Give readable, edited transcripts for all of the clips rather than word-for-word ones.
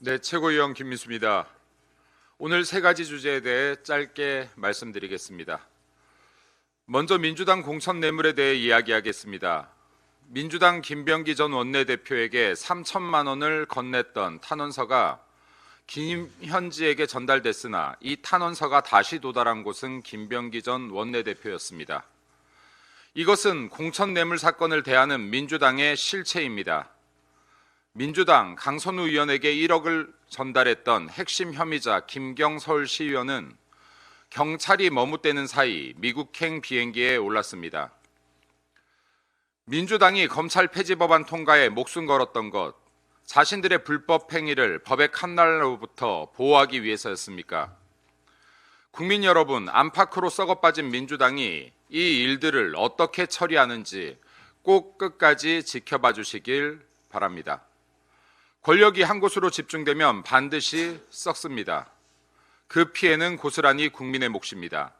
네, 최고위원 김민수입니다. 오늘 세 가지 주제에 대해 짧게 말씀드리겠습니다. 먼저 민주당 공천 뇌물에 대해 이야기하겠습니다. 민주당 김병기 전 원내대표에게 3천만 원을 건넸던 탄원서가 김현지에게 전달됐으나 이 탄원서가 다시 도달한 곳은 김병기 전 원내대표였습니다. 이것은 공천 뇌물 사건을 대하는 민주당의 실체입니다. 민주당 강선우 의원에게 1억을 전달했던 핵심 혐의자 김경 서울시의원은 경찰이 머뭇대는 사이 미국행 비행기에 올랐습니다. 민주당이 검찰 폐지 법안 통과에 목숨 걸었던 것, 자신들의 불법 행위를 법의 칼날로부터 보호하기 위해서였습니까? 국민 여러분, 안팎으로 썩어빠진 민주당이 이 일들을 어떻게 처리하는지 꼭 끝까지 지켜봐 주시길 바랍니다. 권력이 한 곳으로 집중되면 반드시 썩습니다. 그 피해는 고스란히 국민의 몫입니다.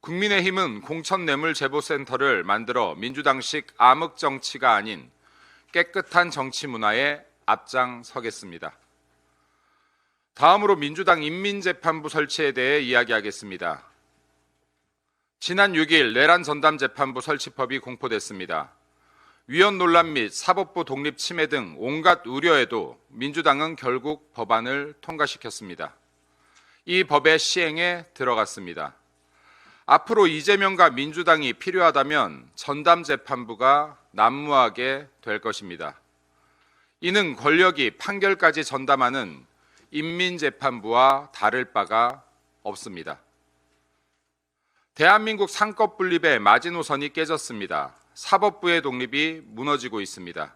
국민의힘은 공천뇌물 제보센터를 만들어 민주당식 암흑정치가 아닌 깨끗한 정치 문화에 앞장서겠습니다. 다음으로 민주당 인민재판부 설치에 대해 이야기하겠습니다. 지난 6일 내란 전담재판부 설치법이 공포됐습니다. 위헌 논란 및 사법부 독립 침해 등 온갖 우려에도 민주당은 결국 법안을 통과시켰습니다. 이 법의 시행에 들어갔습니다. 앞으로 이재명과 민주당이 필요하다면 전담재판부가 난무하게 될 것입니다. 이는 권력이 판결까지 전담하는 인민재판부와 다를 바가 없습니다. 대한민국 상권 분립의 마지노선이 깨졌습니다. 사법부의 독립이 무너지고 있습니다.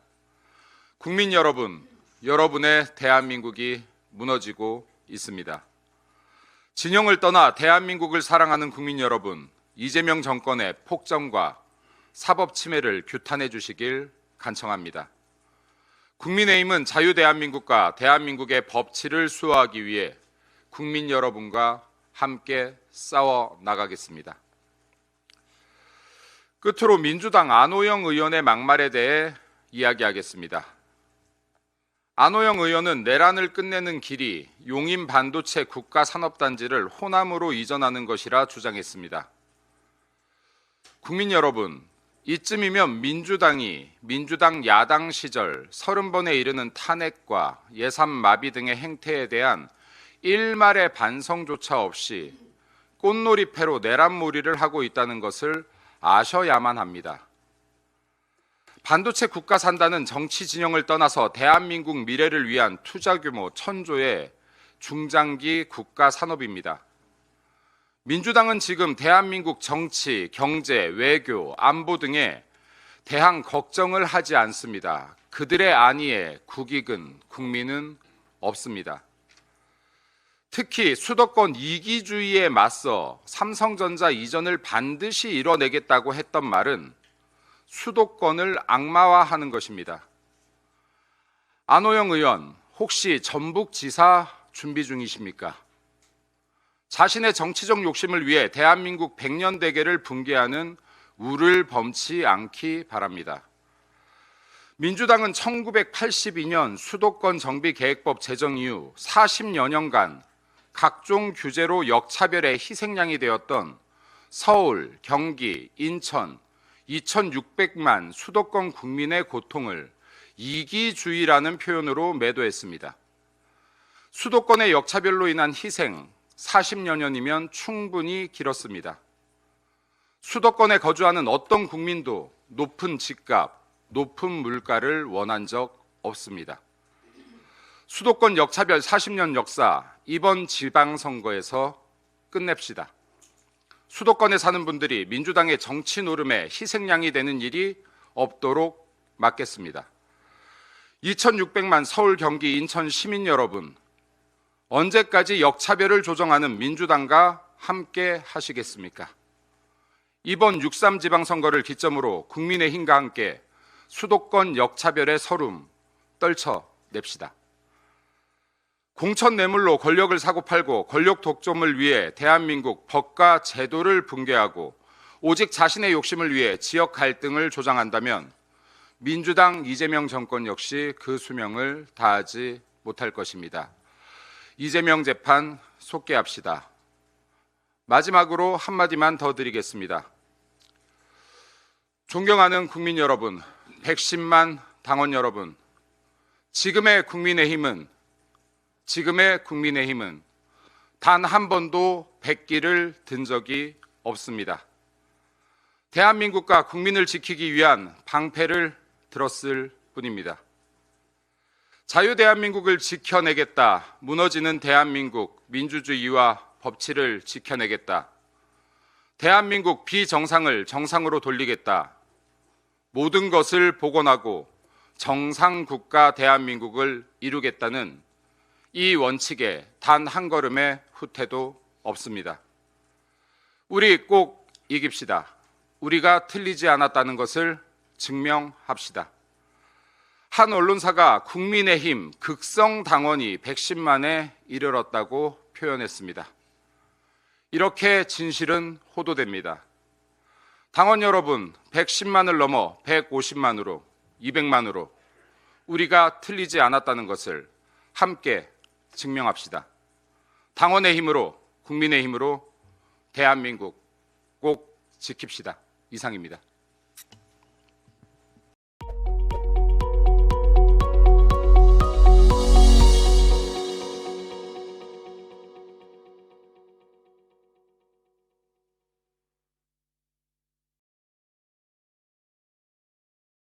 국민 여러분, 여러분의 대한민국이 무너지고 있습니다. 진영을 떠나 대한민국을 사랑하는 국민 여러분, 이재명 정권의 폭정과 사법 침해를 규탄해 주시길 간청합니다. 국민의힘은 자유대한민국과 대한민국의 법치를 수호하기 위해 국민 여러분과 함께 싸워 나가겠습니다. 끝으로 민주당 안호영 의원의 막말에 대해 이야기하겠습니다. 안호영 의원은 내란을 끝내는 길이 용인 반도체 국가산업단지를 호남으로 이전하는 것이라 주장했습니다. 국민 여러분, 이쯤이면 민주당 야당 시절 30번에 이르는 탄핵과 예산 마비 등의 행태에 대한 일말의 반성조차 없이 꽃놀이패로 내란몰이를 하고 있다는 것을 아셔야만 합니다. 반도체 국가산단은 정치 진영을 떠나서 대한민국 미래를 위한 투자 규모 1,000조의 중장기 국가 산업입니다. 민주당은 지금 대한민국 정치, 경제, 외교, 안보 등에 대한 걱정을 하지 않습니다. 그들의 안위에 국익은, 국민은 없습니다. 특히 수도권 이기주의에 맞서 삼성전자 이전을 반드시 이뤄내겠다고 했던 말은 수도권을 악마화하는 것입니다. 안호영 의원, 혹시 전북지사 준비 중이십니까? 자신의 정치적 욕심을 위해 대한민국 100년 대계를 붕괴하는 우를 범치 않기 바랍니다. 민주당은 1982년 수도권 정비계획법 제정 이후 40여 년간 각종 규제로 역차별의 희생양이 되었던 서울, 경기, 인천 2,600만 수도권 국민의 고통을 이기주의라는 표현으로 매도했습니다. 수도권의 역차별로 인한 희생 40여 년이면 충분히 길었습니다. 수도권에 거주하는 어떤 국민도 높은 집값, 높은 물가를 원한 적 없습니다. 수도권 역차별 40년 역사, 이번 지방선거에서 끝냅시다. 수도권에 사는 분들이 민주당의 정치 노름에 희생양이 되는 일이 없도록 막겠습니다. 2,600만 서울, 경기, 인천 시민 여러분, 언제까지 역차별을 조정하는 민주당과 함께 하시겠습니까? 이번 6.3 지방선거를 기점으로 국민의힘과 함께 수도권 역차별의 서름 떨쳐냅시다. 공천 뇌물로 권력을 사고팔고 권력 독점을 위해 대한민국 법과 제도를 붕괴하고 오직 자신의 욕심을 위해 지역 갈등을 조장한다면 민주당 이재명 정권 역시 그 수명을 다하지 못할 것입니다. 이재명 재판 속개합시다. 마지막으로 한마디만 더 드리겠습니다. 존경하는 국민 여러분, 110만 당원 여러분, 지금의 국민의힘은 단 한 번도 백기를 든 적이 없습니다. 대한민국과 국민을 지키기 위한 방패를 들었을 뿐입니다. 자유대한민국을 지켜내겠다. 무너지는 대한민국 민주주의와 법치를 지켜내겠다. 대한민국 비정상을 정상으로 돌리겠다. 모든 것을 복원하고 정상국가 대한민국을 이루겠다는 이 원칙에 단 한 걸음의 후퇴도 없습니다. 우리 꼭 이깁시다. 우리가 틀리지 않았다는 것을 증명합시다. 한 언론사가 국민의힘 극성 당원이 110만에 이르렀다고 표현했습니다. 이렇게 진실은 호도됩니다. 당원 여러분, 110만을 넘어 150만으로, 200만으로 우리가 틀리지 않았다는 것을 함께 증명합시다. 당원의 힘으로, 국민의 힘으로 대한민국 꼭 지킵시다. 이상입니다.